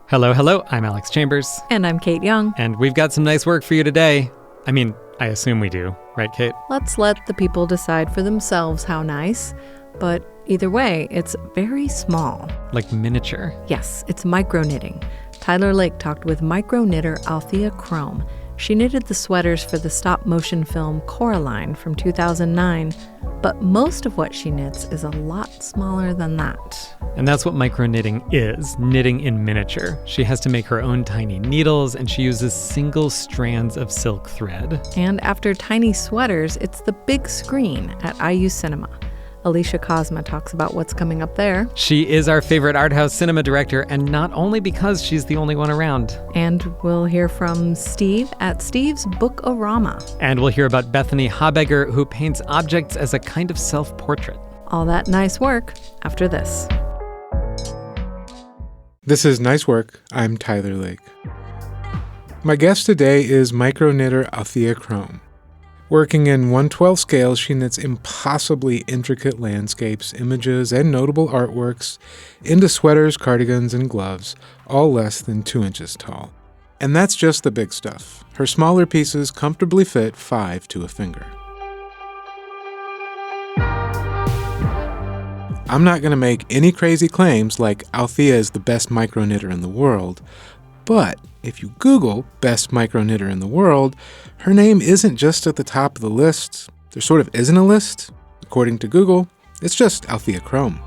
Hello, hello. I'm Alex Chambers. And I'm Kate Young. And we've got some nice work for you today. I mean, I assume we do. Right, Kate? Let's let the people decide for themselves how nice. But either way, it's very small. Like miniature. Yes, it's micro knitting. Tyler Lake talked with micro knitter Althea Crome. She knitted the sweaters for the stop-motion film Coraline from 2009, but most of what she knits is a lot smaller than that. And that's what micro knitting is, knitting in miniature. She has to make her own tiny needles, and she uses single strands of silk thread. And after tiny sweaters, it's the big screen at IU Cinema. Alicia Kozma talks about what's coming up there. She is our favorite art house cinema director, and not only because she's the only one around. And we'll hear from Steve at Steve's Book-O-Rama. And we'll hear about Bethany Habegger, who paints objects as a kind of self-portrait. All that nice work after this. This is Nice Work. I'm Tyler Lake. My guest today is micro knitter Althea Crome. Working in 1/12 scale, she knits impossibly intricate landscapes, images, and notable artworks into sweaters, cardigans, and gloves, all less than 2 inches tall. And that's just the big stuff. Her smaller pieces comfortably fit 5 to a finger. I'm not going to make any crazy claims like Althea is the best micro knitter in the world, but if you Google best micro knitter in the world, her name isn't just at the top of the list. There sort of isn't a list. According to Google, it's just Althea Crome.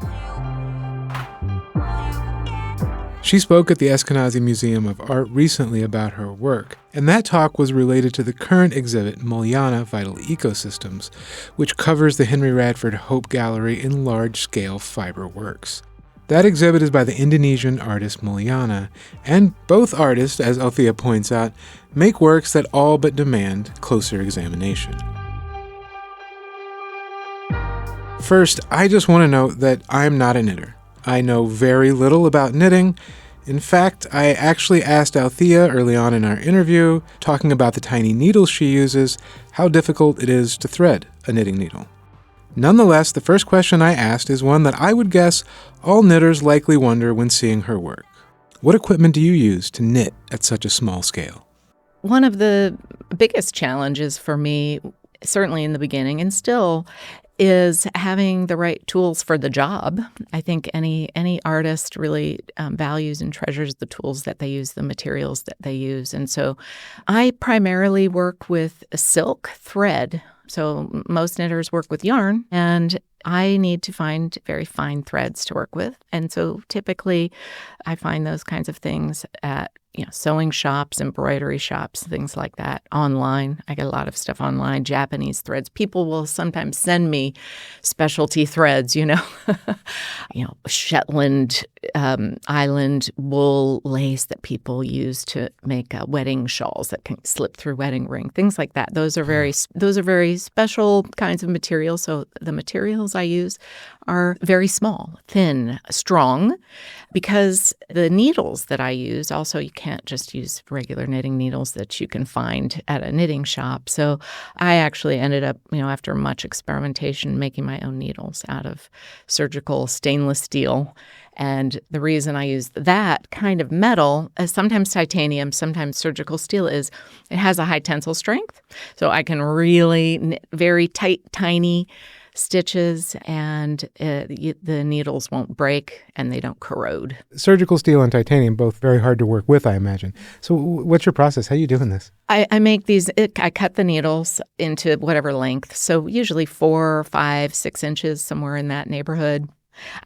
She spoke at the Eskenazi Museum of Art recently about her work, and that talk was related to the current exhibit, Mulyana Vital Ecosystems, which covers the Henry Radford Hope Gallery in large-scale fiber works. That exhibit is by the Indonesian artist Mulyana, and both artists, as Althea points out, make works that all but demand closer examination. First, I just want to note that I'm not a knitter. I know very little about knitting. In fact, I actually asked Althea early on in our interview, talking about the tiny needles she uses, how difficult it is to thread a knitting needle. Nonetheless, the first question I asked is one that I would guess all knitters likely wonder when seeing her work. What equipment do you use to knit at such a small scale? One of the biggest challenges for me, certainly in the beginning and still, is having the right tools for the job. I think any artist really values and treasures the tools that they use, the materials that they use. And so I primarily work with silk thread. So most knitters work with yarn, and I need to find very fine threads to work with. And so typically I find those kinds of things at sewing shops, embroidery shops, things like that, online. I get a lot of stuff online, Japanese threads. People will sometimes send me specialty threads, Shetland island wool lace that people use to make wedding shawls that can slip through wedding ring, things like that. Those are very special kinds of materials. So the materials I use are very small, thin, strong, because the needles that I use, also you can't just use regular knitting needles that you can find at a knitting shop. So I actually ended up, after much experimentation, making my own needles out of surgical stainless steel. And the reason I use that kind of metal, sometimes titanium, sometimes surgical steel, is it has a high tensile strength. So I can really knit very tight, tiny stitches, and the needles won't break and they don't corrode. Surgical steel and titanium, both very hard to work with, I imagine. So what's your process? How are you doing this? I make these, I cut the needles into whatever length. So usually 4, 5, 6 inches, somewhere in that neighborhood.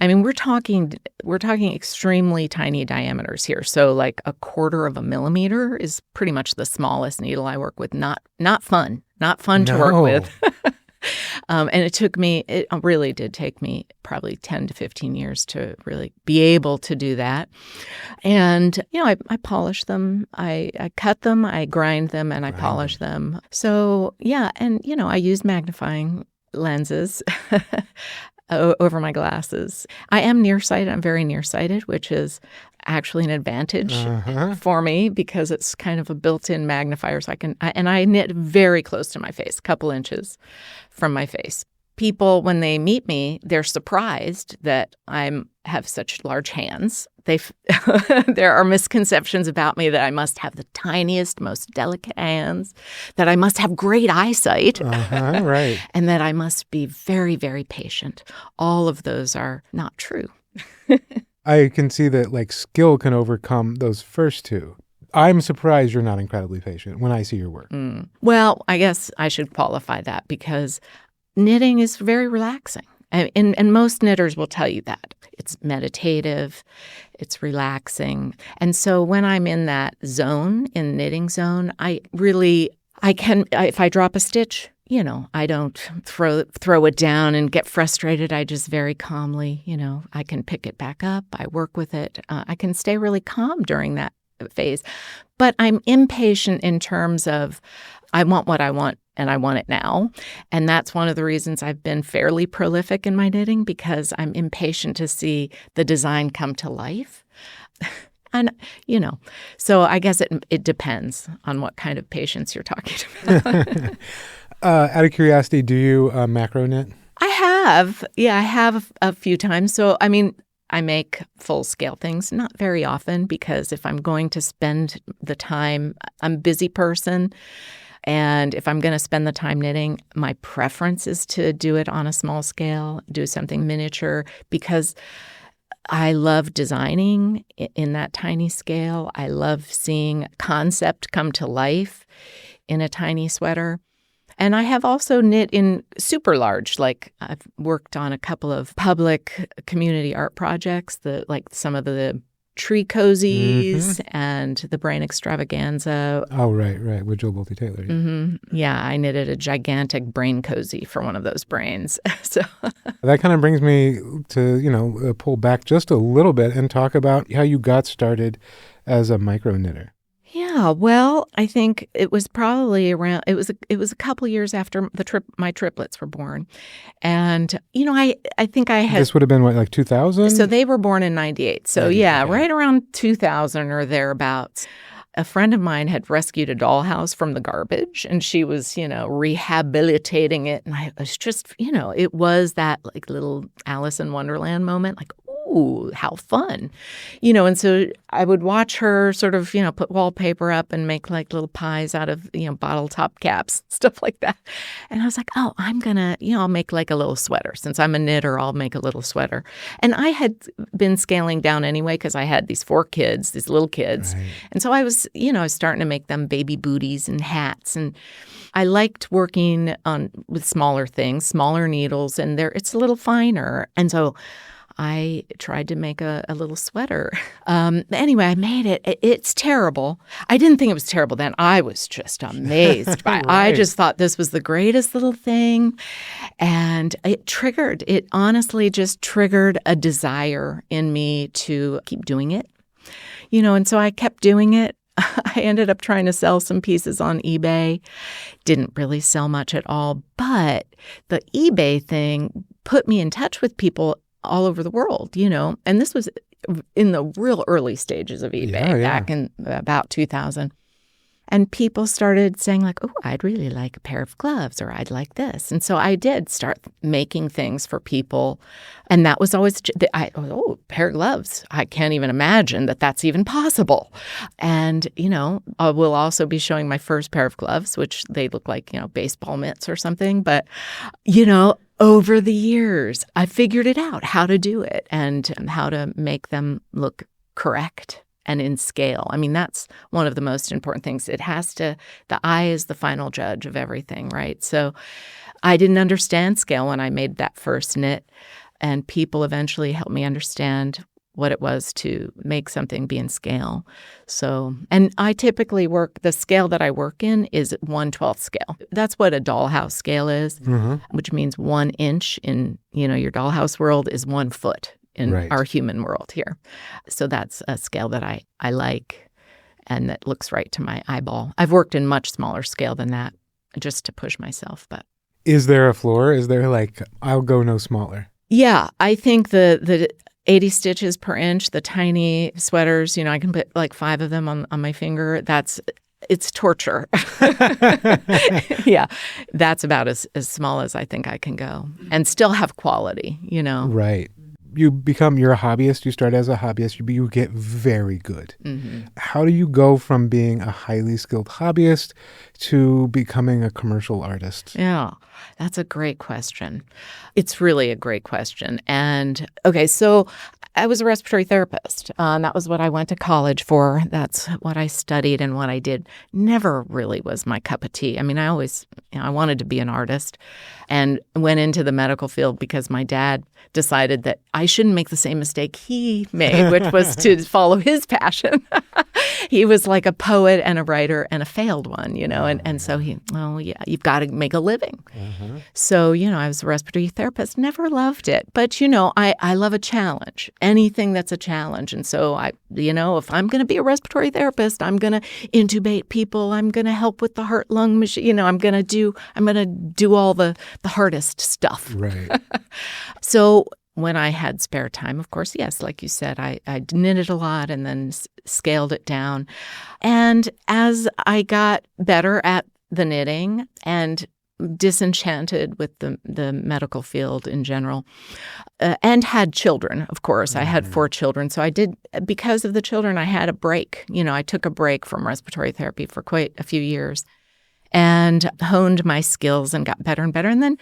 I mean, we're talking extremely tiny diameters here. So like 1/4 of a millimeter is pretty much the smallest needle I work with. Not fun to work with. And it really did take me probably 10 to 15 years to really be able to do that. And, I polish them, I cut them, I grind them, and I polish them. So, yeah, and, I use magnifying lenses over my glasses. I am nearsighted. I'm very nearsighted, which is actually an advantage for me because it's kind of a built-in magnifier. So I knit very close to my face, a couple inches from my face. people, when they meet me, they're surprised that I have such large hands. There are misconceptions about me that I must have the tiniest, most delicate hands, that I must have great eyesight, Right. and that I must be very, very patient. All of those are not true. I can see that like skill can overcome those first two. I'm surprised you're not incredibly patient when I see your work. Well, I guess I should qualify that because knitting is very relaxing. And most knitters will tell you that. It's meditative, it's relaxing. And so when I'm in that zone, in knitting zone, I can, if I drop a stitch, I don't throw it down and get frustrated. I just very calmly, I can pick it back up. I work with it. I can stay really calm during that phase. But I'm impatient in terms of I want what I want and I want it now. And that's one of the reasons I've been fairly prolific in my knitting, because I'm impatient to see the design come to life. And, so I guess it depends on what kind of patience you're talking about. Out of curiosity, do you macro knit? I have. Yeah, I have a few times. So, I make full-scale things, not very often, because if I'm going to spend the time, I'm a busy person. And if I'm going to spend the time knitting, my preference is to do it on a small scale, do something miniature, because I love designing in that tiny scale. I love seeing concept come to life in a tiny sweater. And I have also knit in super large, like I've worked on a couple of public community art projects, like some of the tree cozies and the brain extravaganza. Oh, right, with Joel Bolte Taylor. Yeah, I knitted a gigantic brain cozy for one of those brains. So that kind of brings me to, pull back just a little bit and talk about how you got started as a micro knitter. Yeah, well, I think it was probably around. It was a couple years after my triplets were born, and I think I had. This would have been what, like 2000? So they were born in '98. So yeah, okay. right around 2000 or thereabouts. A friend of mine had rescued a dollhouse from the garbage, and she was, rehabilitating it, and I was just, it was that like little Alice in Wonderland moment, like. Ooh, how fun. And so I would watch her sort of, put wallpaper up and make like little pies out of, bottle top caps, stuff like that. And I was like, oh, I'm going to, I'll make like a little sweater. Since I'm a knitter, I'll make a little sweater. And I had been scaling down anyway because I had these 4 kids, these little kids. Right. And so I was, I was starting to make them baby booties and hats. And I liked working with smaller things, smaller needles, and it's a little finer. And so I tried to make a little sweater. Anyway, I made it. It's terrible. I didn't think it was terrible then. I was just amazed by it. Right. I just thought this was the greatest little thing. And it honestly just triggered a desire in me to keep doing it. And so I kept doing it. I ended up trying to sell some pieces on eBay. Didn't really sell much at all. But the eBay thing put me in touch with people all over the world, and this was in the real early stages of eBay back in about 2000. And people started saying like, oh, I'd really like a pair of gloves, or I'd like this. And so I did start making things for people. And that was always, a pair of gloves. I can't even imagine that that's even possible. And, I will also be showing my first pair of gloves, which they look like, baseball mitts or something. But, over the years, I figured it out, how to do it and how to make them look correct and in scale. That's one of the most important things. The eye is the final judge of everything, right? So I didn't understand scale when I made that first knit, and people eventually helped me understand what it was to make something be in scale. So, and I typically the scale that I work in is 1/12 scale. That's what a dollhouse scale is, which means 1 inch in, your dollhouse world is 1 foot in our human world here. So that's a scale that I like and that looks right to my eyeball. I've worked in much smaller scale than that just to push myself, but. Is there a floor? Is there like, I'll go no smaller? Yeah, I think the 80 stitches per inch, the tiny sweaters, I can put like 5 of them on my finger. it's torture. Yeah, that's about as small as I think I can go and still have quality, Right. You're a hobbyist. You start as a hobbyist, you get very good. Mm-hmm. How do you go from being a highly skilled hobbyist to becoming a commercial artist? Yeah, that's a great question. It's really a great question. And okay, so I was a respiratory therapist. That was what I went to college for. That's what I studied and what I did. Never really was my cup of tea. I mean, I wanted to be an artist and went into the medical field because my dad decided that I shouldn't make the same mistake he made, which was to follow his passion. He was like a poet and a writer and a failed one, and so you've got to make a living. Uh-huh. So, I was a respiratory therapist, never loved it. But, I love a challenge, anything that's a challenge. And so if I'm going to be a respiratory therapist, I'm going to intubate people, I'm going to help with the heart lung machine, I'm going to do all the hardest stuff. Right. So when I had spare time, of course, yes, like you said, I knitted a lot and then scaled it down. And as I got better at the knitting and disenchanted with the medical field in general, and had children, of course. I had 4 children. So because of the children, I had a break. I took a break from respiratory therapy for quite a few years and honed my skills and got better and better. And then,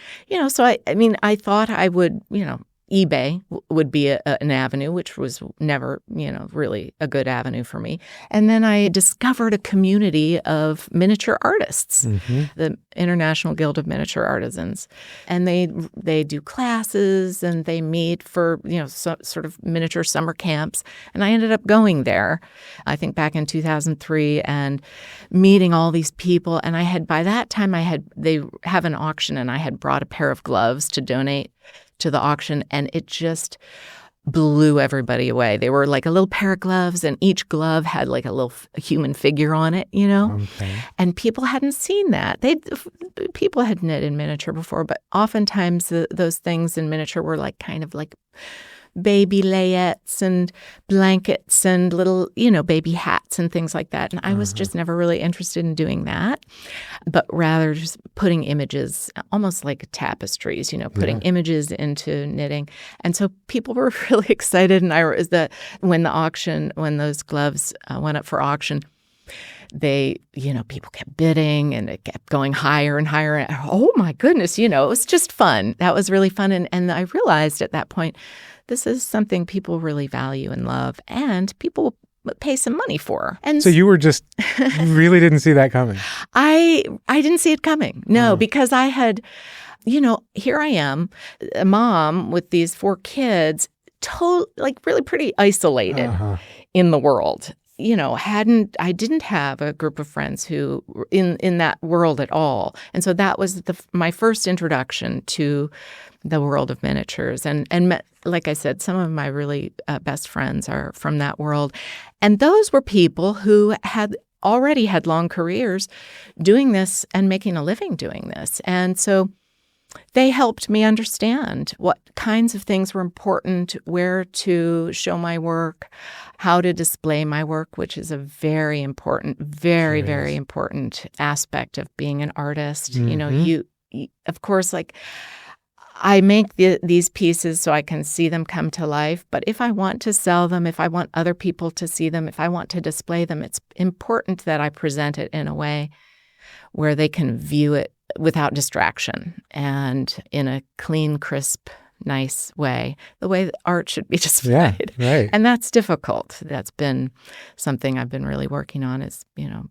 so I thought I would, eBay would be an avenue, which was never, really a good avenue for me. And then I discovered a community of miniature artists, the International Guild of Miniature Artisans. And they do classes and they meet for, sort of miniature summer camps. And I ended up going there, I think back in 2003, and meeting all these people. And by that time, they have an auction and I had brought a pair of gloves to donate to the auction, and it just blew everybody away. They were like a little pair of gloves, and each glove had like a little human figure on it, Okay. And people hadn't seen that. People had knit in miniature before, but oftentimes those things in miniature were like kind of like baby layettes and blankets and little, baby hats and things like that. And I was just never really interested in doing that, but rather just putting images, almost like tapestries, putting images into knitting. And so people were really excited. And when those gloves went up for auction, people kept bidding and it kept going higher and higher. And, oh my goodness, it was just fun. That was really fun. And I realized at that point, this is something people really value and love, and people pay some money for. And so you really didn't see that coming? I didn't see it coming. No, because I had, here I am, a mom with these 4 kids, really pretty isolated in the world. I didn't have a group of friends who in that world at all. And so that was my first introduction to the world of miniatures. And like I said, some of my really best friends are from that world. And those were people who had already had long careers doing this and making a living doing this. And so they helped me understand what kinds of things were important, where to show my work, how to display my work, which is a very important, very, very important aspect of being an artist. You of course, like I make these pieces so I can see them come to life. But if I want to sell them, if I want other people to see them, if I want to display them, it's important that I present it in a way where they can view it without distraction and in a clean, crisp, nice way, the way that art should be displayed. Yeah, right. And that's difficult. That's been something I've been really working on is,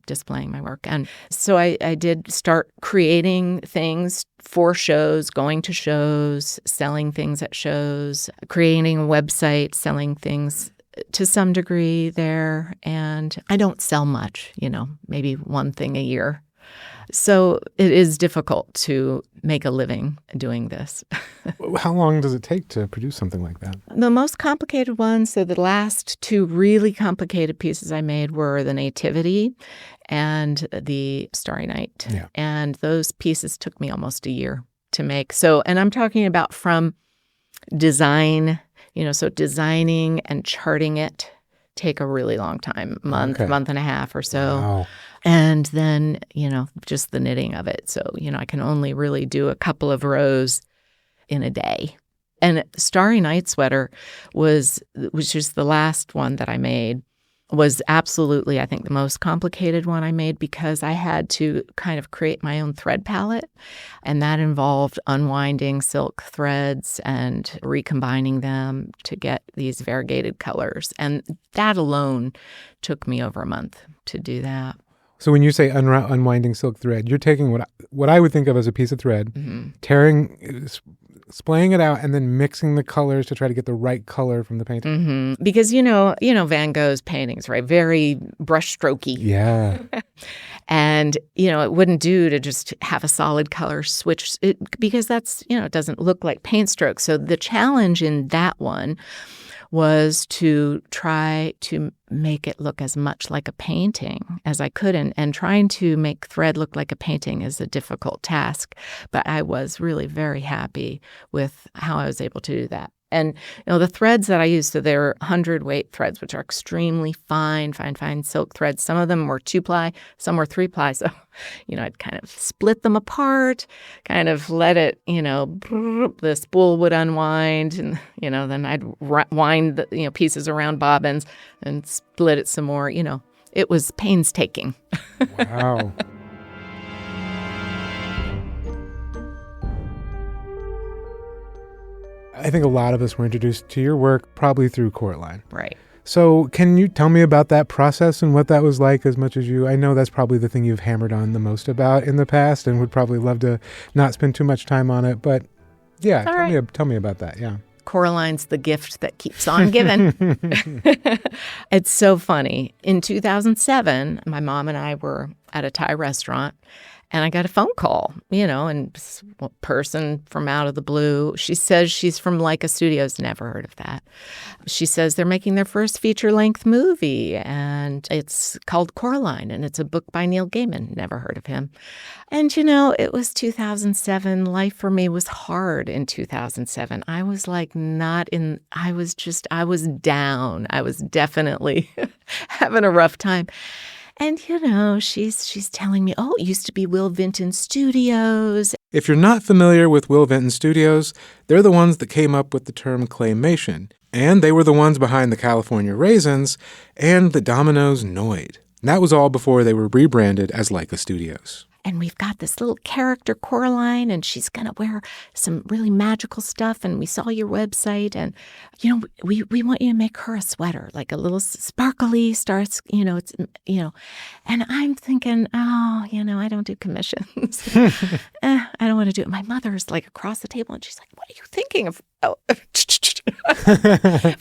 displaying my work. And so I did start creating things for shows, going to shows, selling things at shows, creating a website, selling things to some degree there. And I don't sell much, maybe one thing a year. So it is difficult to make a living doing this. How long does it take to produce something like that? The most complicated ones, so the last 2 really complicated pieces I made were the Nativity and the Starry Night. Yeah. And those pieces took me almost a year to make. So, and I'm talking about from design, so designing and charting it take a really long time, month and a half or so. Wow. And then, just the knitting of it. So, I can only really do a couple of rows in a day. And Starry Night Sweater which is the last one that I made, was absolutely, I think, the most complicated one I made because I had to kind of create my own thread palette. And that involved unwinding silk threads and recombining them to get these variegated colors. And that alone took me over a month to do that. So when you say unwinding silk thread, you're taking what I would think of as a piece of thread, splaying it out, and then mixing the colors to try to get the right color from the painting. Mm-hmm. Because Van Gogh's paintings, right? Very brushstrokey. Yeah. And it wouldn't do to just have a solid color switch because that's it doesn't look like paint strokes. So the challenge in that one was to try to make it look as much like a painting as I could. And trying to make thread look like a painting is a difficult task. But I was really very happy with how I was able to do that. And, the threads that I used, so they're 100-weight threads, which are extremely fine silk threads. Some of them were 2-ply, some were 3-ply. So, I'd kind of split them apart, kind of let it, the spool would unwind. And, then I'd wind the, pieces around bobbins and split it some more. It was painstaking. Wow. I think a lot of us were introduced to your work probably through Coraline. Right. So can you tell me about that process and what that was like as much as you? I know that's probably the thing you've hammered on the most about in the past and would probably love to not spend too much time on it. But yeah, tell me about that. Yeah. Coraline's the gift that keeps on giving. It's so funny. In 2007, my mom and I were at a Thai restaurant. And I got a phone call, and this person from out of the blue. She says she's from Leica Studios. Never heard of that. She says they're making their first feature-length movie, and it's called Coraline, and it's a book by Neil Gaiman. Never heard of him. And, it was 2007. Life for me was hard in 2007. I was I was down. I was definitely having a rough time. And, she's telling me, it used to be Will Vinton Studios. If you're not familiar with Will Vinton Studios, they're the ones that came up with the term claymation. And they were the ones behind the California Raisins and the Domino's Noid. And that was all before they were rebranded as Leica Studios. And we've got this little character, Coraline, and she's going to wear some really magical stuff. And we saw your website, and, we want you to make her a sweater, like a little sparkly starts, and I'm thinking, I don't do commissions. I don't want to do it. My mother's like across the table, and she's like, what are you thinking of? Oh, of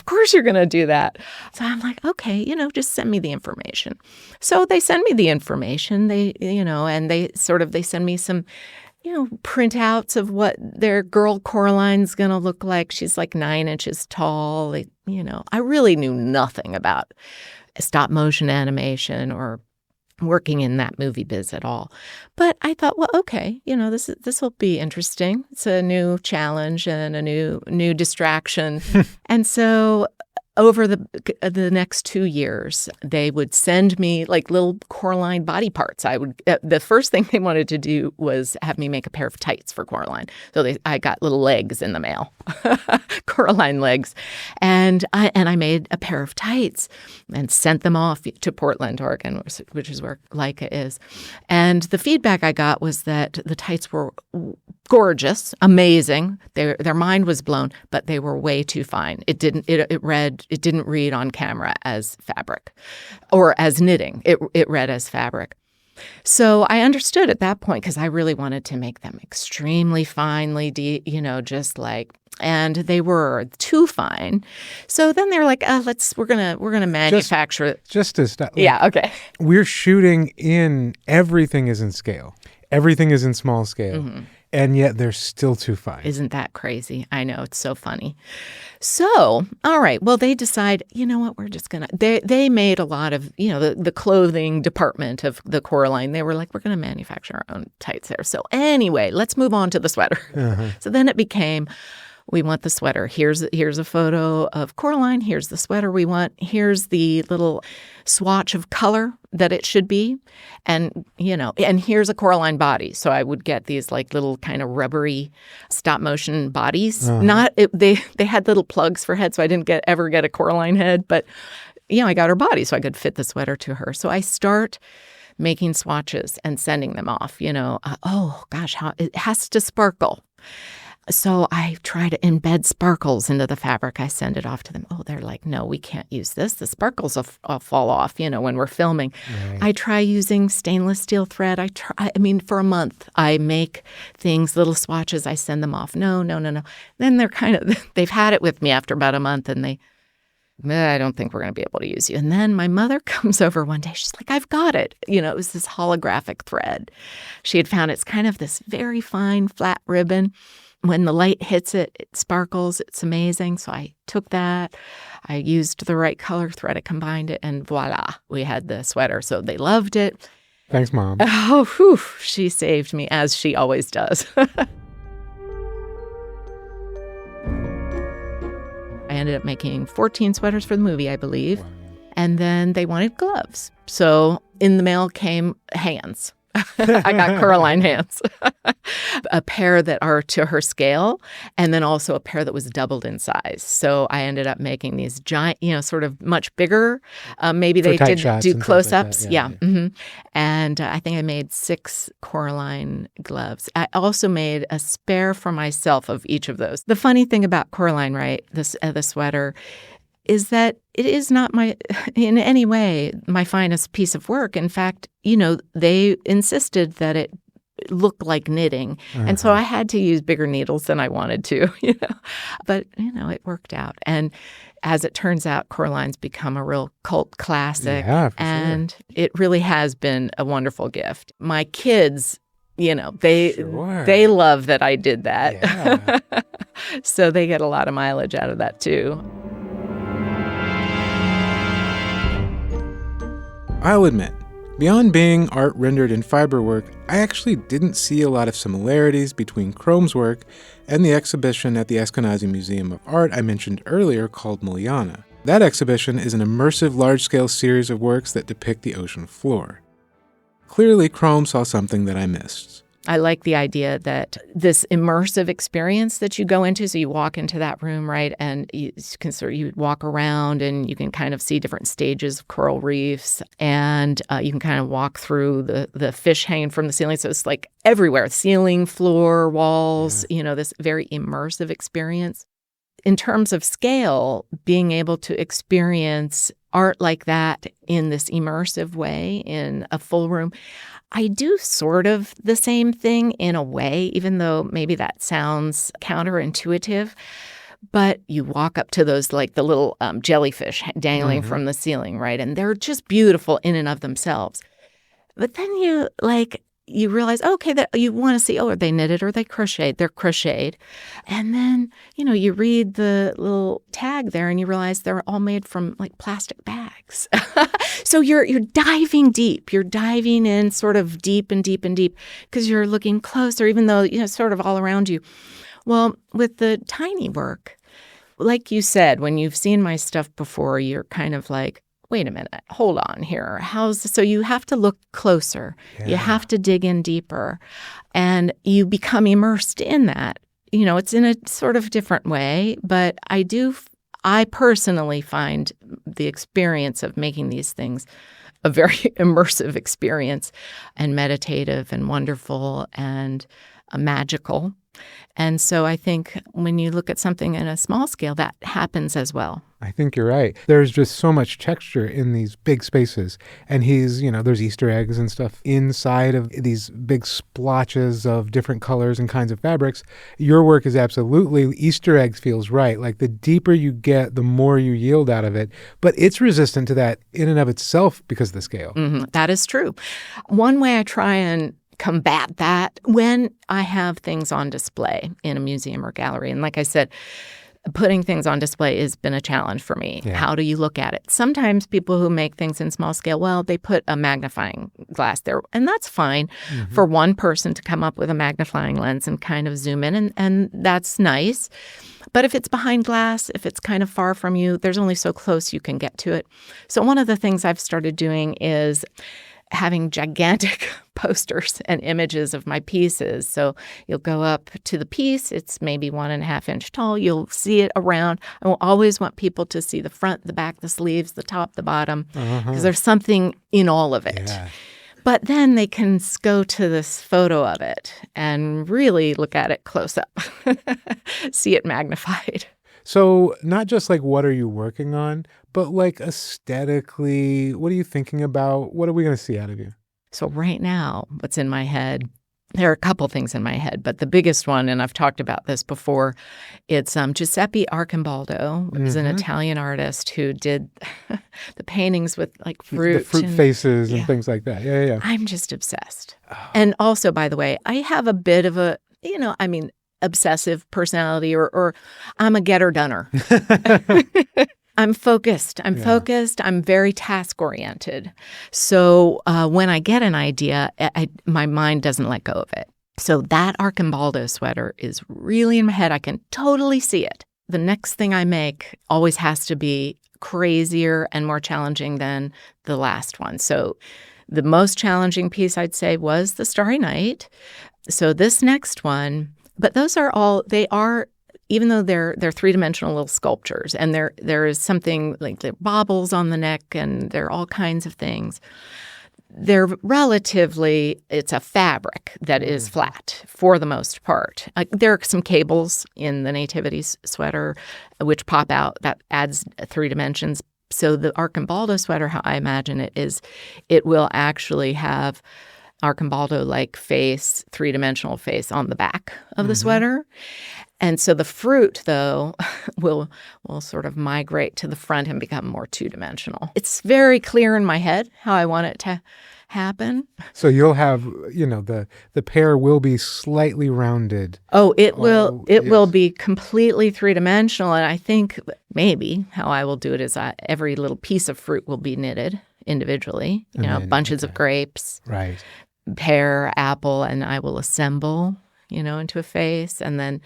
course you're going to do that. So I'm like, okay, just send me the information. So they send me the information. They send me some, printouts of what their girl Coraline's going to look like. She's like 9 inches tall. I really knew nothing about stop motion animation or working in that movie biz at all. But I thought, well, okay, this will be interesting. It's a new challenge and a new distraction. And so over the next 2 years, they would send me like little Coraline body parts. The first thing they wanted to do was have me make a pair of tights for Coraline. So I got little legs in the mail, Coraline legs, and I made a pair of tights and sent them off to Portland, Oregon, which is where Leica is. And the feedback I got was that the tights were gorgeous, amazing. Their mind was blown, but they were way too fine. It didn't read on camera as fabric or as knitting. It read as fabric. So I understood at that point because I really wanted to make them extremely finely, and they were too fine. So then they're like, we're gonna manufacture it. Just to stop. Yeah, okay. We're shooting everything is in scale. Everything is in small scale. Mm-hmm. And yet they're still too fine. Isn't that crazy? I know. It's so funny. So, all right. Well, they decide, you know what, we're just going to, they made a lot of, the clothing department of the Coraline. They were like, we're going to manufacture our own tights there. So anyway, let's move on to the sweater. Uh-huh. So then it became, we want the sweater. Here's a photo of Coraline. Here's the sweater we want. Here's the little swatch of color that it should be. And, and here's a Coraline body. So I would get these like little kind of rubbery stop motion bodies. They had little plugs for heads, so I didn't ever get a Coraline head. But, I got her body so I could fit the sweater to her. So I start making swatches and sending them off, oh gosh, how it has to sparkle. So I try to embed sparkles into the fabric. I send it off to them. Oh, they're like, no, we can't use this. The sparkles will fall off, when we're filming. Right. I try using stainless steel thread. For a month, I make things, little swatches. I send them off. No. Then they've had it with me after about a month, and I don't think we're going to be able to use you. And then my mother comes over one day. She's like, I've got it. It was this holographic thread. She had found it's kind of this very fine, flat ribbon. When the light hits it, it sparkles. It's amazing. So I took that. I used the right color thread. I combined it, and voila, we had the sweater. So they loved it. Thanks, Mom. Oh, whew, she saved me, as she always does. I ended up making 14 sweaters for the movie, I believe. Wow. And then they wanted gloves. So in the mail came hands. I got Coraline hands, a pair that are to her scale, and then also a pair that was doubled in size. So I ended up making these giant, sort of much bigger. Maybe they did do close-ups. Like yeah. Mm-hmm. And I think I made 6 Coraline gloves. I also made a spare for myself of each of those. The funny thing about Coraline, right, the sweater, is that it is not in any way my finest piece of work. In fact, they insisted that it look like knitting. And so I had to use bigger needles than I wanted to, But, it worked out. And as it turns out, Coraline's become a real cult classic. Yeah, and it really has been a wonderful gift. My kids, they love that I did that. Yeah. So they get a lot of mileage out of that, too. I'll admit, beyond being art rendered in fiber work, I actually didn't see a lot of similarities between Crome's work and the exhibition at the Eskenazi Museum of Art I mentioned earlier called Muliana. That exhibition is an immersive large-scale series of works that depict the ocean floor. Clearly, Crome saw something that I missed. I like the idea that this immersive experience that you go into, so you walk into that room, right, and you walk around and you can kind of see different stages of coral reefs, and you can kind of walk through the fish hanging from the ceiling. So it's like everywhere, ceiling, floor, walls, this very immersive experience. In terms of scale, being able to experience art like that in this immersive way in a full room, I do sort of the same thing in a way, even though maybe that sounds counterintuitive. But you walk up to those, like the little jellyfish dangling from the ceiling, right? And they're just beautiful in and of themselves. But then you realize, okay, that you want to see, are they knitted or they crocheted? They're crocheted. And then, you read the little tag there and you realize they're all made from like plastic bags. So you're diving deep. You're diving in sort of deep and deep and deep because you're looking closer, even though, sort of all around you. Well, with the tiny work, like you said, when you've seen my stuff before, you're kind of like, wait a minute, hold on here. So you have to look closer. Yeah. You have to dig in deeper. And you become immersed in that. It's in a sort of different way, but I personally find the experience of making these things a very immersive experience and meditative and wonderful and magical. And so I think when you look at something in a small scale, that happens as well. I think you're right. There's just so much texture in these big spaces. And there's Easter eggs and stuff inside of these big splotches of different colors and kinds of fabrics. Your work is absolutely, Easter eggs feels right. Like the deeper you get, the more you yield out of it. But it's resistant to that in and of itself because of the scale. Mm-hmm. That is true. One way I try and combat that when I have things on display in a museum or gallery. And like I said, putting things on display has been a challenge for me. Yeah. How do you look at it? Sometimes people who make things in small scale, well, they put a magnifying glass there, and that's fine for one person to come up with a magnifying lens and kind of zoom in, and that's nice. But if it's behind glass, if it's kind of far from you, there's only so close you can get to it. So one of the things I've started doing is having gigantic posters and images of my pieces. So you'll go up to the piece. It's maybe 1.5 inch tall. You'll see it around. I will always want people to see the front, the back, the sleeves, the top, the bottom, because there's something in all of it. Yeah. But then they can go to this photo of it and really look at it close up, see it magnified. So not just like what are you working on, but like aesthetically, what are you thinking about? What are we going to see out of you? So right now, what's in my head, there are a couple things in my head, but the biggest one, and I've talked about this before, it's Giuseppe Arcimboldo, who's an Italian artist who did the paintings with like fruit. The fruit faces and things like that. Yeah. I'm just obsessed. Oh. And also, by the way, I have a bit of a, obsessive personality or I'm a getter-doner. I'm focused. I'm focused. I'm very task-oriented. So when I get an idea, my mind doesn't let go of it. So that Arcimboldo sweater is really in my head. I can totally see it. The next thing I make always has to be crazier and more challenging than the last one. So the most challenging piece, I'd say, was the Starry Night. So this next one, but those are all, they are, even though they're three-dimensional little sculptures, and there is something like the baubles on the neck, and there are all kinds of things. They're relatively, it's a fabric that is flat for the most part. There are some cables in the Nativity sweater which pop out. That adds 3 dimensions. So the Arcimboldo sweater, how I imagine it, is it will actually have Arcimboldo-like face, 3-dimensional face on the back of the sweater. And so the fruit, though, will sort of migrate to the front and become more 2-dimensional. It's very clear in my head how I want it to happen. So you'll have, the pear will be slightly rounded. Oh, it will be completely 3-dimensional. And I think maybe how I will do it is every little piece of fruit will be knitted individually, bunches of grapes. Right. Pear, apple, and I will assemble, into a face. And then,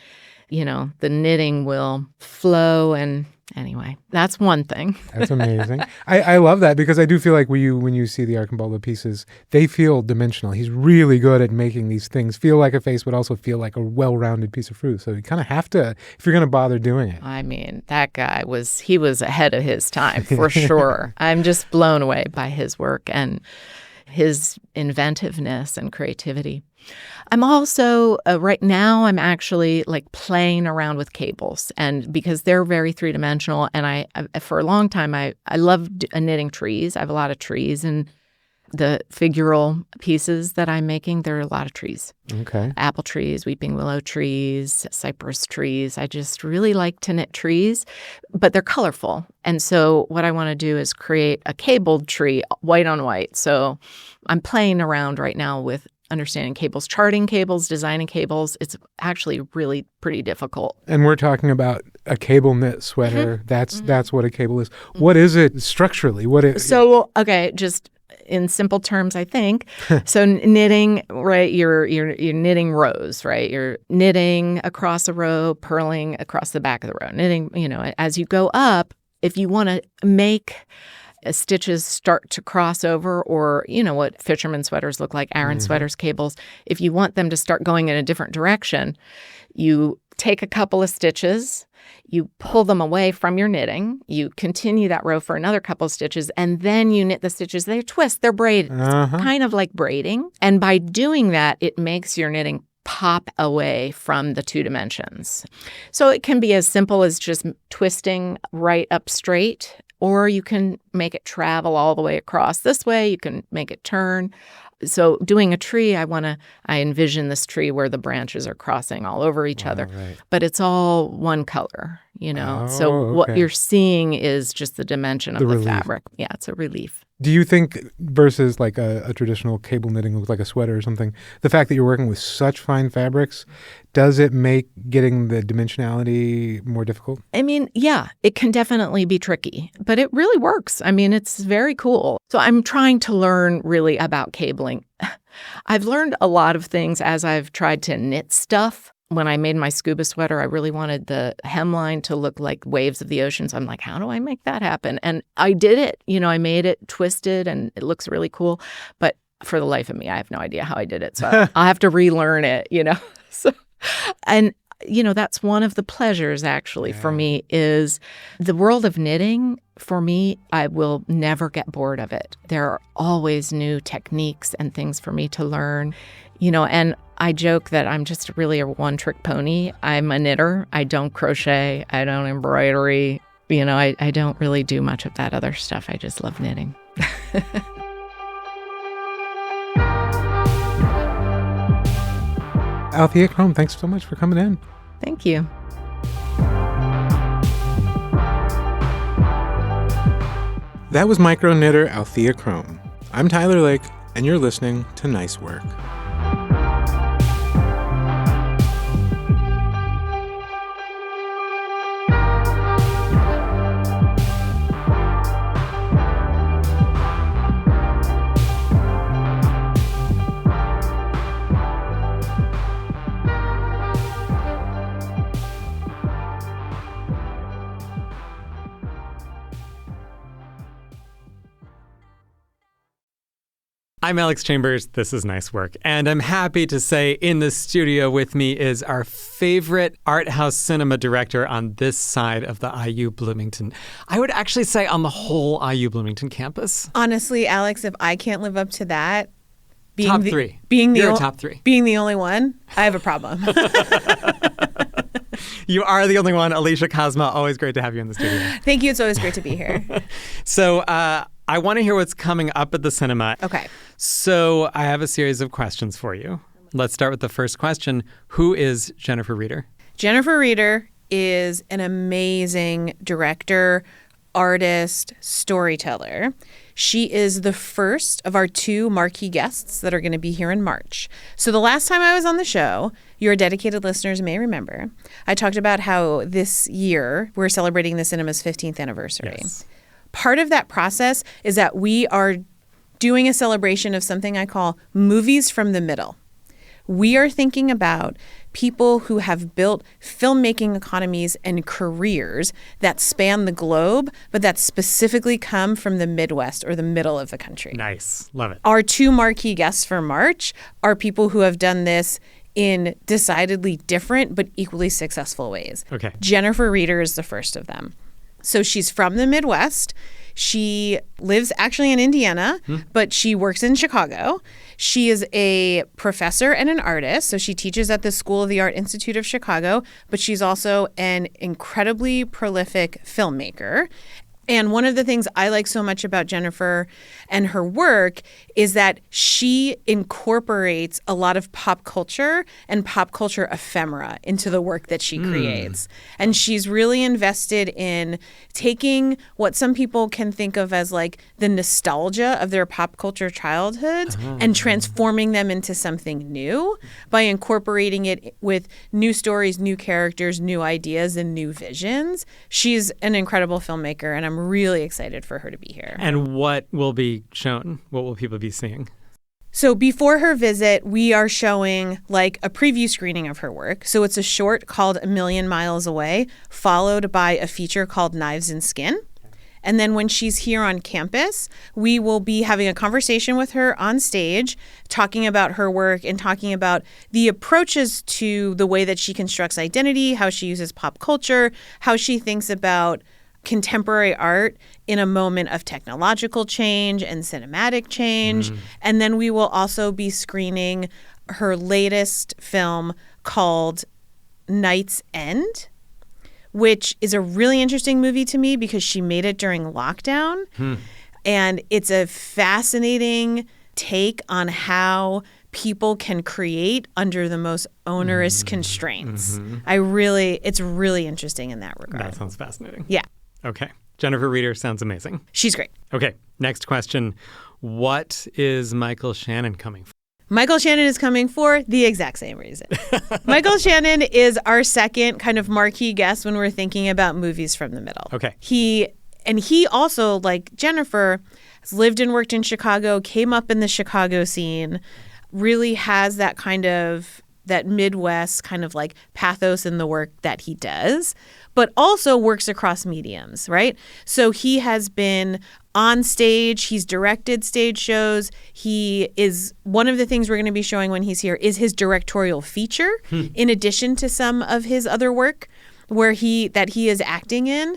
the knitting will flow. And anyway, that's one thing. That's amazing. I love that because I do feel like when you see the Arcimboldo pieces, they feel dimensional. He's really good at making these things feel like a face, but also feel like a well-rounded piece of fruit. So you kind of have to, if you're going to bother doing it. I mean, that guy was ahead of his time for sure. I'm just blown away by his work and his inventiveness and creativity. I'm also, right now, I'm actually like playing around with cables, and because they're very 3-dimensional, and I for a long time, I loved knitting trees. I have a lot of trees, and the figural pieces that I'm making, there are a lot of trees. Okay. Apple trees, weeping willow trees, cypress trees. I just really like to knit trees, but they're colorful. And so what I want to do is create a cabled tree, white on white. So I'm playing around right now with understanding cables, charting cables, designing cables. It's actually really pretty difficult. And we're talking about a cable knit sweater. That's what a cable is. What is it structurally? So, okay, just in simple terms, I think. So knitting, right, you're knitting rows, right? You're knitting across a row, purling across the back of the row. Knitting, as you go up, if you want to make stitches start to cross over, or what fisherman sweaters look like, Aran sweaters, cables, if you want them to start going in a different direction, you take a couple of stitches, you pull them away from your knitting, you continue that row for another couple of stitches, and then you knit the stitches. They twist, they're braided, kind of like braiding. And by doing that, it makes your knitting pop away from the 2 dimensions. So it can be as simple as just twisting right up straight, or you can make it travel all the way across this way. You can make it turn. So doing a tree, I envision this tree where the branches are crossing all over each other, right. But it's all one color, Oh, So what okay. you're seeing is just the dimension of the relief. fabric. Yeah, it's a relief. Do you think versus like a traditional cable knitting looks like a sweater or something, the fact that you're working with such fine fabrics, does it make getting the dimensionality more difficult? I mean, yeah, it can definitely be tricky, but it really works. I mean, it's very cool. So I'm trying to learn really about cabling. I've learned a lot of things as I've tried to knit stuff. When I made my scuba sweater, I really wanted the hemline to look like waves of the ocean. So I'm like, how do I make that happen? And I did it. I made it twisted and it looks really cool. But for the life of me, I have no idea how I did it. So I'll have to relearn it, So, and, that's one of the pleasures actually for me is the world of knitting. For me, I will never get bored of it. There are always new techniques and things for me to learn, and I joke that I'm just really a one-trick pony. I'm a knitter. I don't crochet. I don't embroidery. I don't really do much of that other stuff. I just love knitting. Althea Crome, thanks so much for coming in. Thank you. That was micro knitter Althea Crome. I'm Tyler Lake, and you're listening to Nice Work. I'm Alex Chambers. This is Nice Work. And I'm happy to say in the studio with me is our favorite art house cinema director on this side of the IU Bloomington. I would actually say on the whole IU Bloomington campus. Honestly, Alex, if I can't live up to that, top three. You're top three. Being the only one, I have a problem. You are the only one. Alicia Kozma, always great to have you in the studio. Thank you. It's always great to be here. So I want to hear what's coming up at the cinema. Okay. So I have a series of questions for you. Let's start with the first question. Who is Jennifer Reeder? Jennifer Reeder is an amazing director, artist, storyteller. She is the first of our two marquee guests that are going to be here in March. So the last time I was on the show, your dedicated listeners may remember, I talked about how this year we're celebrating the cinema's 15th anniversary. Yes. Part of that process is that we are doing a celebration of something I call movies from the middle. We are thinking about people who have built filmmaking economies and careers that span the globe, but that specifically come from the Midwest or the middle of the country. Nice. Love it. Our two marquee guests for March are people who have done this in decidedly different but equally successful ways. Okay. Jennifer Reeder is the first of them. So she's from the Midwest. She lives actually in Indiana, but she works in Chicago. She is a professor and an artist. So she teaches at the School of the Art Institute of Chicago, but she's also an incredibly prolific filmmaker. And one of the things I like so much about Jennifer and her work is that she incorporates a lot of pop culture and pop culture ephemera into the work that she creates. And she's really invested in taking what some people can think of as like the nostalgia of their pop culture childhoods and transforming them into something new by incorporating it with new stories, new characters, new ideas, and new visions. She's an incredible filmmaker, and I'm really excited for her to be here. And what will be shown? What will people be seeing? So before her visit, we are showing like a preview screening of her work. So it's a short called A Million Miles Away, followed by a feature called Knives and Skin. And then when she's here on campus, we will be having a conversation with her on stage, talking about her work and talking about the approaches to the way that she constructs identity, how she uses pop culture, how she thinks about contemporary art in a moment of technological change and cinematic change. And then we will also be screening her latest film called Night's End, which is a really interesting movie to me because she made it during lockdown. And it's a fascinating take on how people can create under the most onerous constraints. It's really interesting in that regard. That sounds fascinating. Yeah. Okay. Jennifer Reeder sounds amazing. She's great. Okay, next question. What is Michael Shannon coming for? Michael Shannon is coming for the exact same reason. Michael Shannon is our second kind of marquee guest when we're thinking about movies from the middle. Okay. He also, like Jennifer, has lived and worked in Chicago, came up in the Chicago scene, really has that kind of that Midwest kind of like pathos in the work that he does, but also works across mediums, right? So he has been on stage, he's directed stage shows. He is, one of the things we're going to be showing when he's here is his directorial feature, in addition to some of his other work where he is acting in.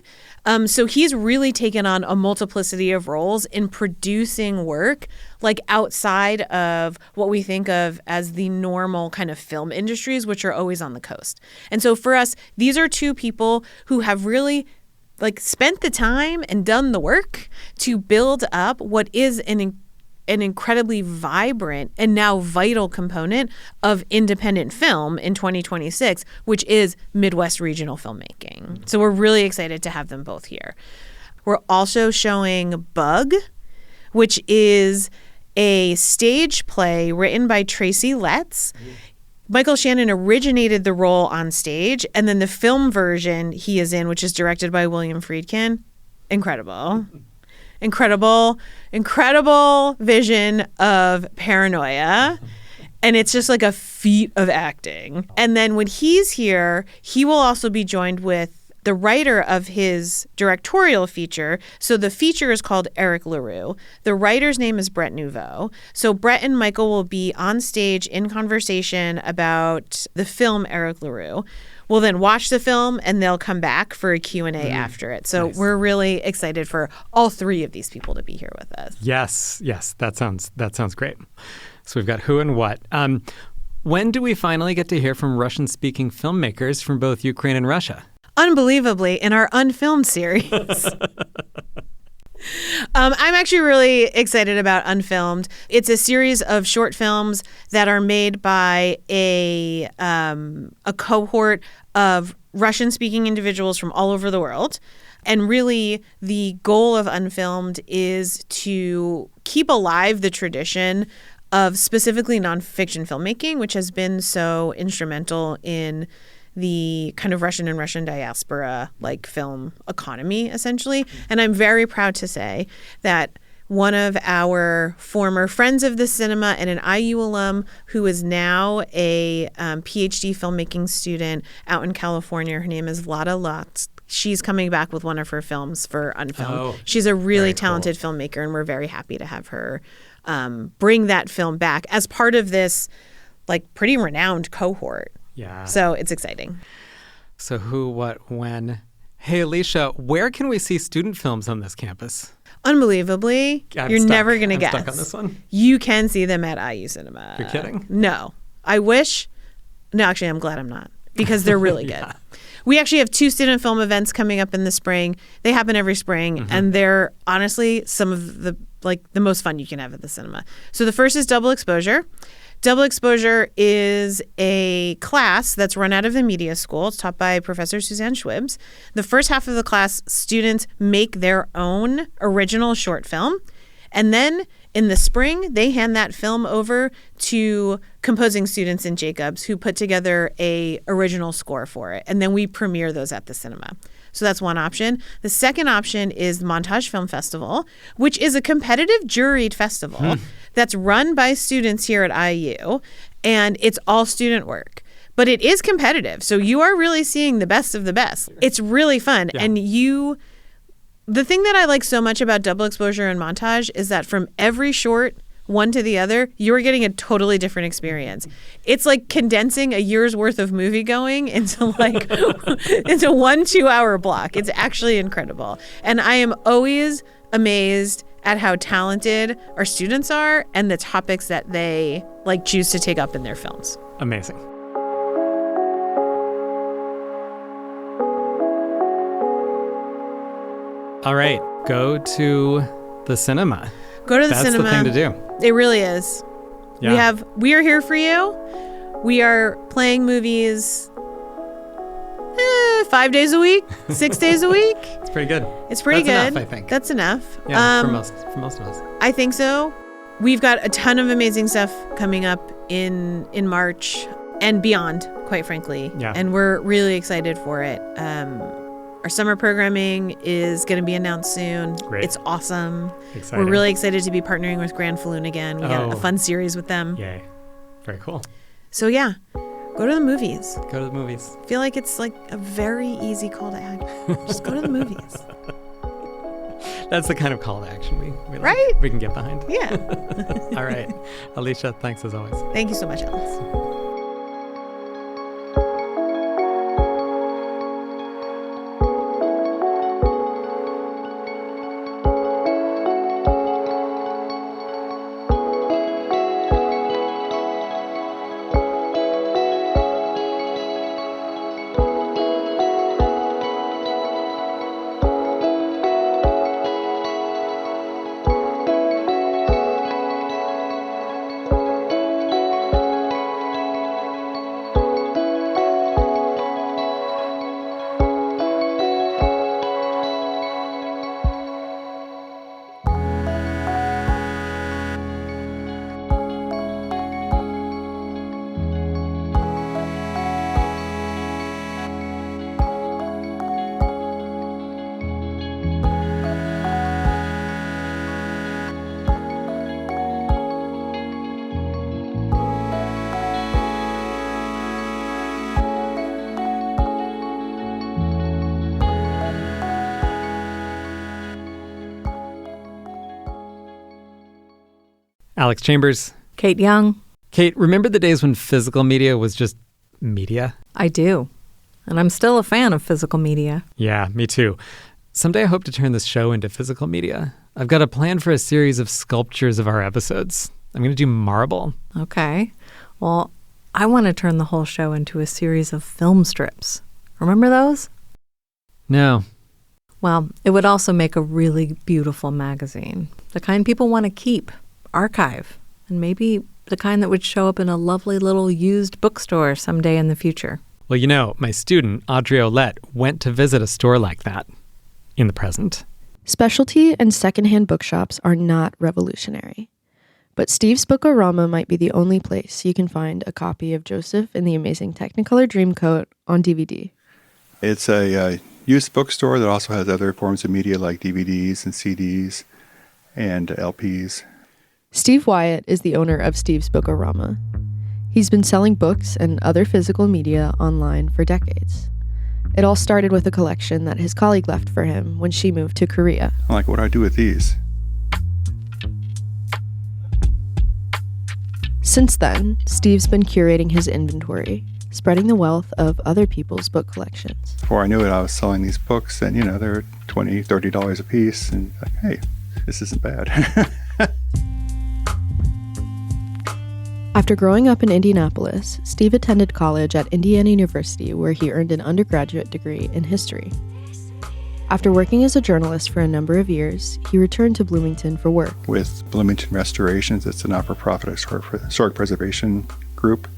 So he's really taken on a multiplicity of roles in producing work like outside of what we think of as the normal kind of film industries, which are always on the coast. And so for us, these are two people who have really like spent the time and done the work to build up what is an incredibly vibrant and now vital component of independent film in 2026, which is Midwest regional filmmaking. So we're really excited to have them both here. We're also showing Bug, which is a stage play written by Tracy Letts. Michael Shannon originated the role on stage, and then the film version he is in, which is directed by William Friedkin. Incredible vision of paranoia. And it's just like a feat of acting. And then when he's here, he will also be joined with the writer of his directorial feature. So the feature is called Eric LaRue. The writer's name is Brett Nouveau. So Brett and Michael will be on stage in conversation about the film Eric LaRue. We'll then watch the film and they'll come back for a Q&A after it. So we're really excited for all three of these people to be here with us. Yes, that sounds great. So we've got who and what. When do we finally get to hear from Russian-speaking filmmakers from both Ukraine and Russia? Unbelievably, in our Unfilmed series. I'm actually really excited about Unfilmed. It's a series of short films that are made by a cohort of Russian-speaking individuals from all over the world. And really, the goal of Unfilmed is to keep alive the tradition of specifically nonfiction filmmaking, which has been so instrumental in the kind of Russian and Russian diaspora like film economy, essentially. And I'm very proud to say that one of our former friends of the cinema and an IU alum who is now a PhD filmmaking student out in California, her name is Vlada Lutz. She's coming back with one of her films for Unfilmed. Oh, she's a really talented filmmaker, and we're very happy to have her bring that film back as part of this like pretty renowned cohort. Yeah. So it's exciting. So who, what, when? Hey, Alicia, where can we see student films on this campus? Unbelievably, you're never going to guess. I'm stuck on this one. You can see them at IU Cinema. You're kidding? No. I wish. No, actually, I'm glad I'm not, because they're really good. Yeah. We actually have 2 student film events coming up in the spring. They happen every spring, and they're honestly some of the most fun you can have at the cinema. So the first is Double Exposure. Double Exposure is a class that's run out of the media school. It's taught by Professor Suzanne Schwibs. The first half of the class, students make their own original short film. And then in the spring, they hand that film over to composing students in Jacobs who put together a original score for it. And then we premiere those at the cinema. So that's one option. The second option is the Montage Film Festival, which is a competitive juried festival that's run by students here at IU, and it's all student work. But it is competitive, so you are really seeing the best of the best. It's really fun. Yeah. And the thing that I like so much about Double Exposure and Montage is that from every short one to the other, you're getting a totally different experience. It's like condensing a year's worth of movie going into like into 1 2-hour block. It's actually incredible. And I am always amazed at how talented our students are and the topics that they like choose to take up in their films. Amazing. All right, go to the cinema. Go to the cinema. That's the thing to do. It really is. Yeah. We are here for you. We are playing movies 5 days a week, 6 days a week. It's pretty good. It's pretty That's good. enough, I think. That's enough. Yeah, for most of us. I think so. We've got a ton of amazing stuff coming up in March and beyond, quite frankly. Yeah. And we're really excited for it. Our summer programming is going to be announced soon. Great. It's awesome. Exciting. We're really excited to be partnering with Grand Falloon again. We got a Oh. fun series with them. Yay. Very cool. So yeah, go to the movies. Go to the movies. I feel like it's like a very easy call to action. Just go to the movies. That's the kind of call to action we like. Right? We can get behind. Yeah. All right. Alicia, thanks as always. Thank you so much, Alex. Alex Chambers. Kate Young. Kate, remember the days when physical media was just media? I do. And I'm still a fan of physical media. Yeah, me too. Someday I hope to turn this show into physical media. I've got a plan for a series of sculptures of our episodes. I'm going to do marble. Okay. Well, I want to turn the whole show into a series of film strips. Remember those? No. Well, it would also make a really beautiful magazine. The kind people want to keep, archive, and maybe the kind that would show up in a lovely little used bookstore someday in the future. Well, you know, my student, Audrey Olette, went to visit a store like that in the present. Specialty and secondhand bookshops are not revolutionary. But Steve's Book-O-Rama might be the only place you can find a copy of Joseph and the Amazing Technicolor Dreamcoat on DVD. It's a used bookstore that also has other forms of media like DVDs and CDs and LPs. Steve Wyatt is the owner of Steve's Book-O-Rama. He's been selling books and other physical media online for decades. It all started with a collection that his colleague left for him when she moved to Korea. I'm like, what do I do with these? Since then, Steve's been curating his inventory, spreading the wealth of other people's book collections. Before I knew it, I was selling these books, and they're $20, $30 a piece, and like, hey, this isn't bad. After growing up in Indianapolis, Steve attended college at Indiana University, where he earned an undergraduate degree in history. After working as a journalist for a number of years, he returned to Bloomington for work. With Bloomington Restorations, it's a not-for-profit historic preservation group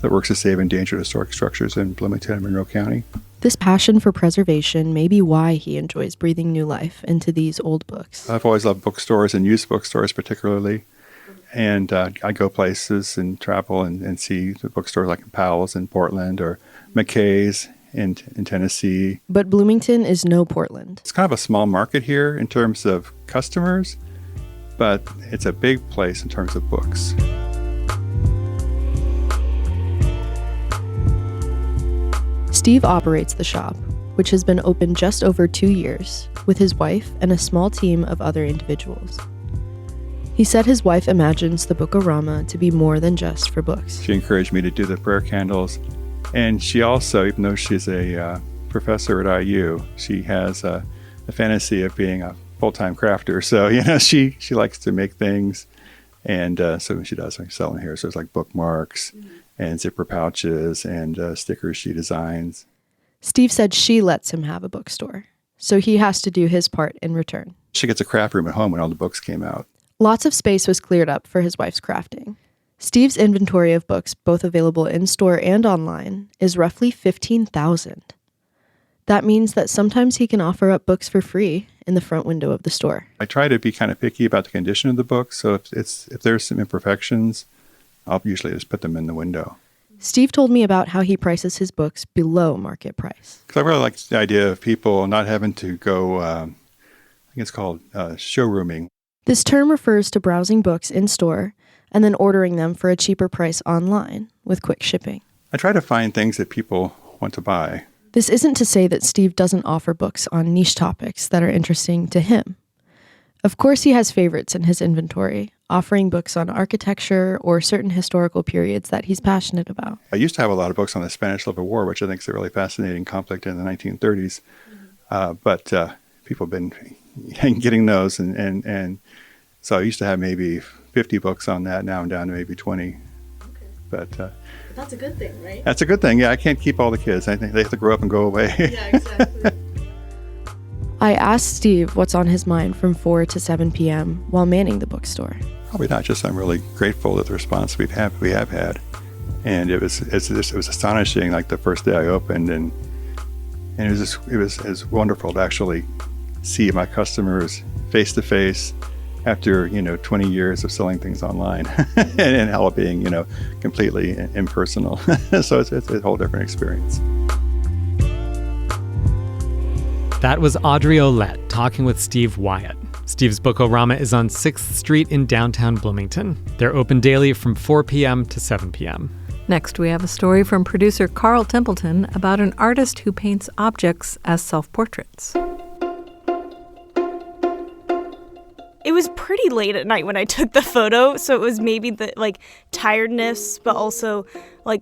that works to save endangered historic structures in Bloomington and Monroe County. This passion for preservation may be why he enjoys breathing new life into these old books. I've always loved bookstores and used bookstores particularly. And I go places and travel and see the bookstores like in Powell's in Portland or McKay's in Tennessee. But Bloomington is no Portland. It's kind of a small market here in terms of customers, but it's a big place in terms of books. Steve operates the shop, which has been open just over 2 years, with his wife and a small team of other individuals. He said his wife imagines the Book-O-Rama to be more than just for books. She encouraged me to do the prayer candles. And she also, even though she's a professor at IU, she has a fantasy of being a full-time crafter. So, she likes to make things. And so she does like selling here. So it's like bookmarks and zipper pouches and stickers she designs. Steve said she lets him have a bookstore, so he has to do his part in return. She gets a craft room at home when all the books came out. Lots of space was cleared up for his wife's crafting. Steve's inventory of books, both available in-store and online, is roughly 15,000. That means that sometimes he can offer up books for free in the front window of the store. I try to be kind of picky about the condition of the book, so if there's some imperfections, I'll usually just put them in the window. Steve told me about how he prices his books below market price. Because I really like the idea of people not having to go, I think it's called showrooming. This term refers to browsing books in store and then ordering them for a cheaper price online with quick shipping. I try to find things that people want to buy. This isn't to say that Steve doesn't offer books on niche topics that are interesting to him. Of course, he has favorites in his inventory, offering books on architecture or certain historical periods that he's passionate about. I used to have a lot of books on the Spanish Civil War, which I think is a really fascinating conflict in the 1930s. But people have been getting those. And so I used to have maybe 50 books on that. Now I'm down to maybe 20. Okay. But that's a good thing, right? That's a good thing. Yeah, I can't keep all the kids. I think they have to grow up and go away. Yeah, exactly. I asked Steve what's on his mind from 4 to 7 p.m. while manning the bookstore. Probably not just I'm really grateful at the response we have had. And it was astonishing, like the first day I opened, and it was wonderful to actually see my customers face to face after 20 years of selling things online and how it being completely impersonal. So it's a whole different experience. That was Audrey Olette talking with Steve Wyatt. Steve's Book-O-Rama is on 6th Street in downtown Bloomington. They're open daily from 4 p.m. to 7 p.m. Next, we have a story from producer Carl Templeton about an artist who paints objects as self-portraits. It was pretty late at night when I took the photo, so it was maybe the tiredness, but also I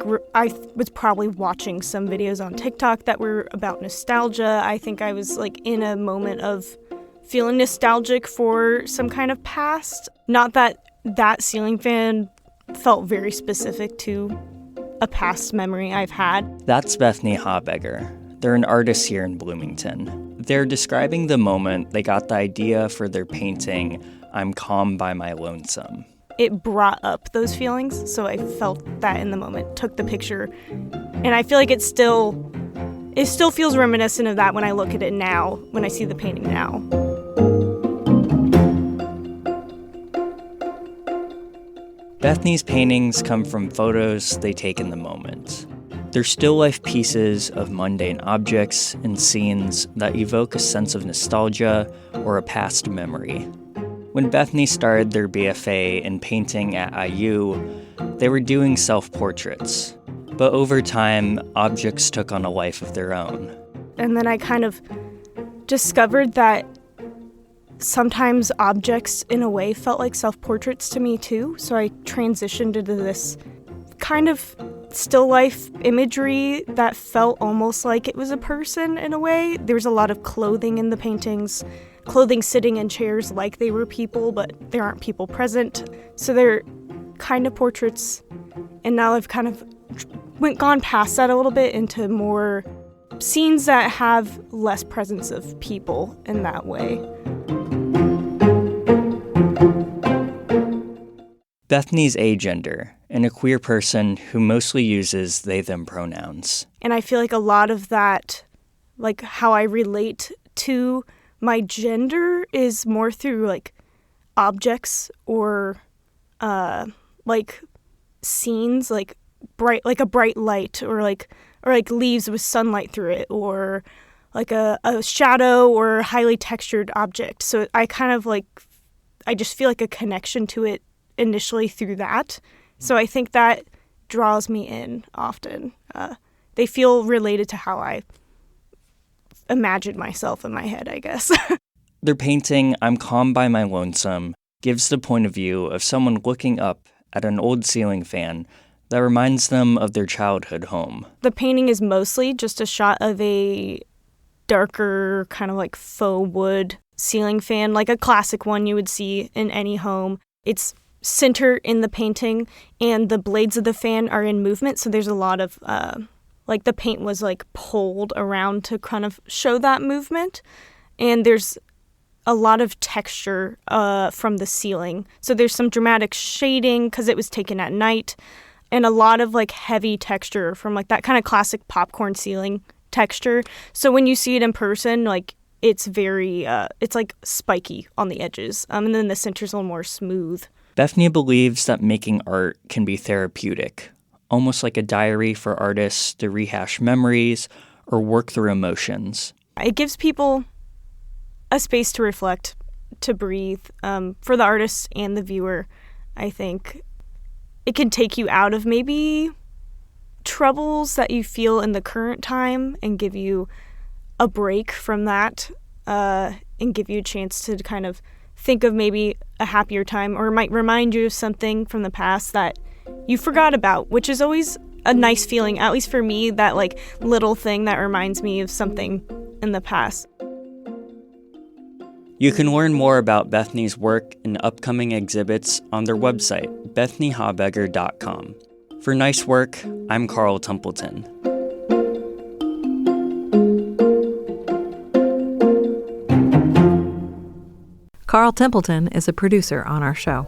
was probably watching some videos on TikTok that were about nostalgia. I think I was in a moment of feeling nostalgic for some kind of past. Not that ceiling fan felt very specific to a past memory I've had. That's Bethany Habegger. They're an artist here in Bloomington. They're describing the moment they got the idea for their painting, I'm Calm by My Lonesome. It brought up those feelings, so I felt that in the moment, took the picture, and I feel like it still feels reminiscent of that when I look at it now, when I see the painting now. Bethany's paintings come from photos they take in the moment. They're still life pieces of mundane objects and scenes that evoke a sense of nostalgia or a past memory. When Bethany started their BFA in painting at IU, they were doing self-portraits. But over time, objects took on a life of their own. And then I kind of discovered that sometimes objects, in a way, felt like self-portraits to me, too. So I transitioned into this kind of still life imagery that felt almost like it was a person in a way. There was a lot of clothing in the paintings, clothing sitting in chairs like they were people, but there aren't people present. So they're kind of portraits. And now I've kind of gone past that a little bit into more scenes that have less presence of people in that way. Bethany's agender, and a queer person who mostly uses they/them pronouns. And I feel like a lot of that, how I relate to my gender is more through objects or scenes, bright, a bright light or leaves with sunlight through it, or a shadow or highly textured object. So I kind of I just feel a connection to it initially through that. So I think that draws me in often. They feel related to how I imagine myself in my head, I guess. Their painting, I'm Calm by My Lonesome, gives the point of view of someone looking up at an old ceiling fan that reminds them of their childhood home. The painting is mostly just a shot of a darker kind of faux wood ceiling fan, like a classic one you would see in any home. It's center in the painting, and the blades of the fan are in movement, so there's a lot of the paint was pulled around to kind of show that movement, and there's a lot of texture from the ceiling, so there's some dramatic shading because it was taken at night, and a lot of heavy texture from that kind of classic popcorn ceiling texture. So when you see it in person, like, it's very, it's like spiky on the edges. And then the center's a little more smooth. Bethany believes that making art can be therapeutic, almost like a diary for artists to rehash memories or work through emotions. It gives people a space to reflect, to breathe. For the artist and the viewer, I think it can take you out of maybe troubles that you feel in the current time and give you a break from that, and give you a chance to kind of think of maybe a happier time, or it might remind you of something from the past that you forgot about, which is always a nice feeling, at least for me, that like little thing that reminds me of something in the past. You can learn more about Bethany's work and upcoming exhibits on their website, bethanyhabegger.com. For Nice Work, I'm Carl Templeton. Carl Templeton is a producer on our show.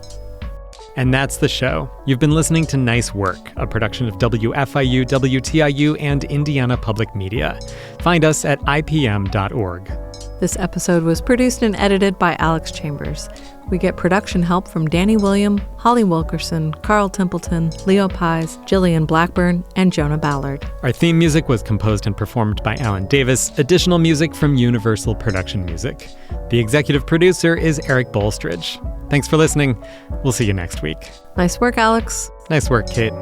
And that's the show. You've been listening to Nice Work, a production of WFIU, WTIU, and Indiana Public Media. Find us at ipm.org. This episode was produced and edited by Alex Chambers. We get production help from Danny William, Holly Wilkerson, Carl Templeton, Leo Pies, Jillian Blackburn, and Jonah Ballard. Our theme music was composed and performed by Alan Davis. Additional music from Universal Production Music. The executive producer is Eric Bolstridge. Thanks for listening. We'll see you next week. Nice work, Alex. Nice work, Kate.